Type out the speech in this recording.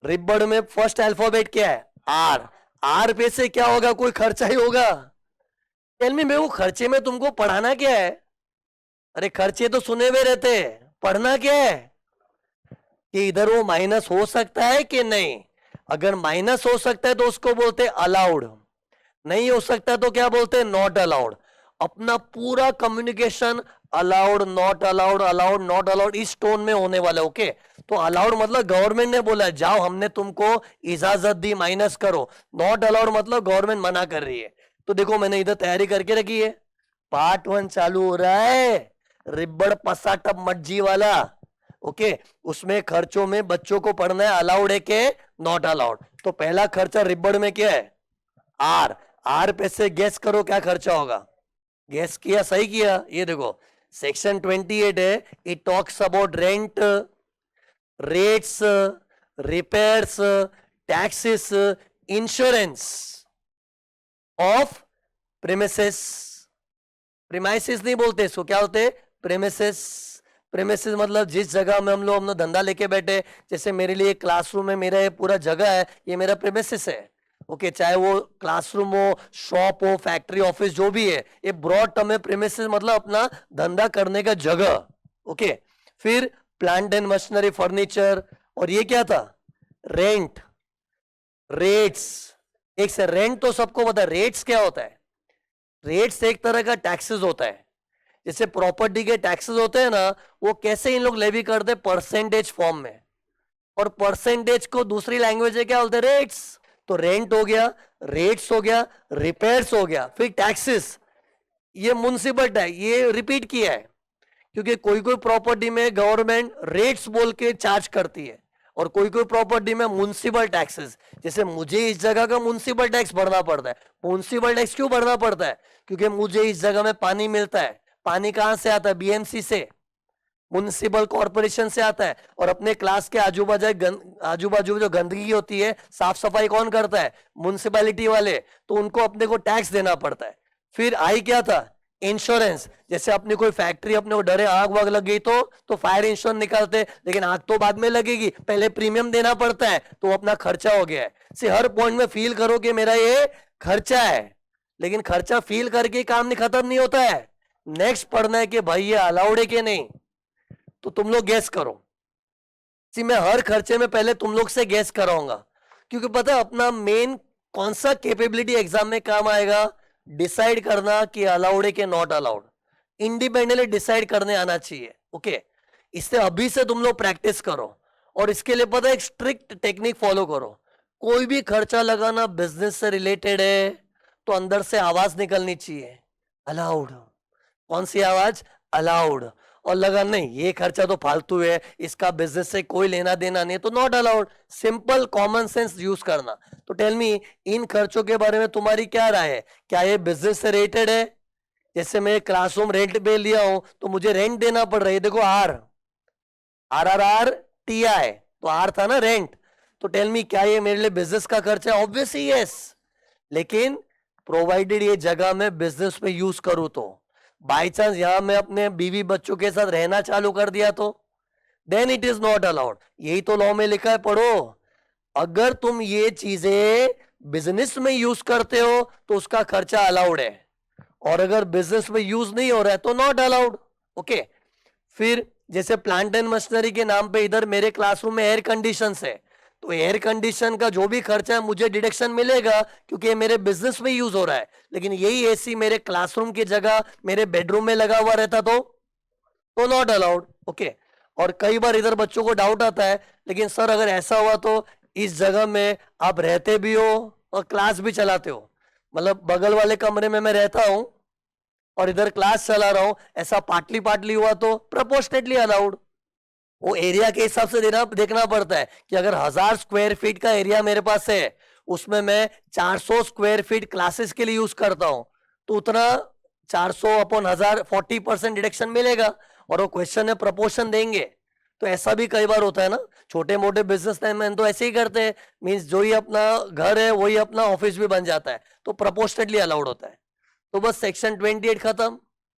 रिबड़ में first alphabet क्या है? आर। आर पे से क्या होगा? कोई खर्चा ही होगा। टेल मी, वो खर्चे में तुमको पढ़ाना क्या है? अरे खर्चे तो सुने हुए रहते हैं, पढ़ना क्या है? कि इधर वो माइनस हो सकता है कि नहीं। अगर माइनस हो सकता है तो उसको बोलते हैं अलाउड, नहीं हो सकता तो क्या बोलते हैं? Not allowed. अपना पूरा communication allowed, not allowed, allowed, not allowed इस टोन में होने वाला है। ओके, तो अलाउड मतलब गवर्नमेंट ने बोला है जाओ, हमने तुमको इजाजत दी, माइनस करो। नॉट अलाउड मतलब गवर्नमेंट मना कर रही है। तो देखो मैंने इधर तैयारी करके रखी है, पार्ट 1 चालू हो रहा है, रिबड़ पसाटप मज्जी वाला। ओके, उसमें खर्चों में बच्चों को पढ़ना है अलाउड है के नॉट अलाउड। तो पहला खर्चा रिबड़ में क्या है? आर। आर पे से गेस करो क्या खर्चा होगा? गेस किया, सही किया। ये देखो सेक्शन 28 है, it talks about rent, rates, repairs, taxes, insurance of premises. Premises नहीं बोलते इसको, क्या होते हैं? प्रेमिसेस। प्रेमिसेस मतलब जिस जगह में हम लोग अपना धंधा लेके बैठे, जैसे मेरे लिए क्लासरूम है, मेरा ये पूरा जगह है, ये मेरा प्रेमिसेस है। ओके, चाहे वो क्लासरूम हो, शॉप हो, फैक्ट्री, ऑफिस, जो भी है, ये ब्रॉड टर्म है। प्रेमिसेस मतलब अपना धंधा करने का जगह। ओके, फिर प्लांट एंड मशीनरी, फर्नीचर, और ये क्या था? Rent, rates. एक से रेंट तो सबको पता है, रेट्स क्या होता है? रेट्स एक तरह का टैक्सेस होता है। जैसे प्रॉपर्टी के टैक्सेस होते हैं ना, वो कैसे इन लोग लेवी करते हैं? परसेंटेज फॉर्म में। और परसेंटेज को दूसरी लैंग्वेज में क्या बोलते हैं? रेट्स। तो रेंट हो गया, रेट्स हो गया, रिपेयर्स हो गया, फिर टैक्सेस। ये म्युनिसिपल टैक्स, ये रिपीट किया है क्योंकि कोई कोई प्रॉपर्टी में गवर्नमेंट रेट्स बोल के चार्ज करती है, और कोई कोई प्रॉपर्टी में म्युनिसिपल टैक्सेस। जैसे मुझे इस जगह का म्युनिसिपल टैक्स भरना पड़ता है। म्युनिसिपल टैक्स क्यों भरना पड़ता है? क्योंकि मुझे इस जगह में पानी मिलता है। पानी कहां से आता है? बीएमसी से, म्युनिसिपल कॉर्पोरेशन से आता है। और अपने क्लास के आजू बाजू आजू बाजू जो गंदगी होती है, साफ सफाई कौन करता है? म्युनिसिपैलिटी वाले। तो उनको अपने को टैक्स देना पड़ता है। फिर आई क्या था? इंश्योरेंस। जैसे अपनी कोई फैक्ट्री, अपने को डरे आग वाग लग गई तो फायर इंश्योरेंस निकालते, लेकिन आग तो बाद में लगेगी, पहले प्रीमियम देना पड़ता है, तो अपना खर्चा हो गया है। से हर पॉइंट में फील करो कि मेरा ये खर्चा है, लेकिन खर्चा फील करके काम नहीं खत्म नहीं होता है। नेक्स्ट पढ़ना है कि भाई ये अलाउड है कि नहीं। तो तुम लोग गैस करो। सी, मैं हर खर्चे में पहले तुम लोग से गैस कराऊंगा, क्योंकि पता है अपना मेन कौन सा कैपेबिलिटी एग्जाम में काम आएगा? डिसाइड करना कि अलाउड है कि नॉट अलाउड। इंडिपेंडेंटली डिसाइड करने आना चाहिए। ओके, इससे अभी से तुम लोग प्रैक्टिस करो। और इसके लिए पता है एक स्ट्रिक्ट टेक्निक फॉलो करो। कोई भी खर्चा लगाना बिजनेस से रिलेटेड है तो अंदर से आवाज निकलनी चाहिए, अलाउड। कौन सी आवाज? अलाउड। और लगा नहीं ये खर्चा तो फालतू है, इसका बिजनेस से कोई लेना देना नहीं, तो not allowed. Simple common sense use करना। तो टेल मी, इन खर्चों के बारे में तुम्हारी क्या राय है? क्या ये बिजनेस से रिलेटेड है? जैसे मैं क्लासरूम रेंट पे लिया हूं तो मुझे रेंट देना पड़ रहा है। देखो R, R R R T I, तो आर था ना रेंट। तो टेल मी, क्या ये मेरे लिए बिजनेस का खर्चा है? Obviously yes. लेकिन प्रोवाइडेड ये जगह में बिजनेस में यूज करूं तो, बाई चांस यहां मैं अपने बीवी बच्चों के साथ रहना चालू कर दिया तो then it is not allowed. यही तो लॉ में लिखा है, पढ़ो। अगर तुम ये चीजें बिजनेस में यूज करते हो तो उसका खर्चा अलाउड है, और अगर बिजनेस में यूज नहीं हो रहा है तो नॉट अलाउड। ओके, फिर जैसे प्लांट एंड मशीनरी के नाम पे इधर मेरे क्लासरूम में एयर कंडीशन है, तो एयर कंडीशन का जो भी खर्चा है मुझे डिडक्शन मिलेगा क्योंकि ये मेरे बिजनेस में यूज हो रहा है। लेकिन यही एसी मेरे क्लासरूम की जगह मेरे बेडरूम में लगा हुआ रहता तो नॉट अलाउड। ओके, और कई बार इधर बच्चों को डाउट आता है, लेकिन सर अगर ऐसा हुआ तो इस जगह में आप रहते भी हो और क्लास भी चलाते हो, मतलब बगल वाले कमरे में मैं रहता हूं और इधर क्लास चला रहा हूं, ऐसा पार्टली पार्टली हुआ तो प्रोपोर्शनेटली अलाउड। वो एरिया के हिसाब से देखना पड़ता है कि अगर 1000 स्क्वायर फीट का एरिया मेरे पास है, उसमें मैं 400 स्क्वायर फीट क्लासेस के लिए यूज करता हूं, तो उतना 400 अपॉन 1000 40% डिडक्शन मिलेगा। और वो क्वेश्चन है प्रपोर्शन देंगे, तो ऐसा भी कई बार होता है ना। छोटे मोटे बिजनेसमैन तो ऐसे ही करते हैं, मीन्स जो ही अपना घर है वही अपना ऑफिस भी बन जाता है, तो प्रपोर्शनेटली अलाउड होता है। तो बस सेक्शन 28 खत्म।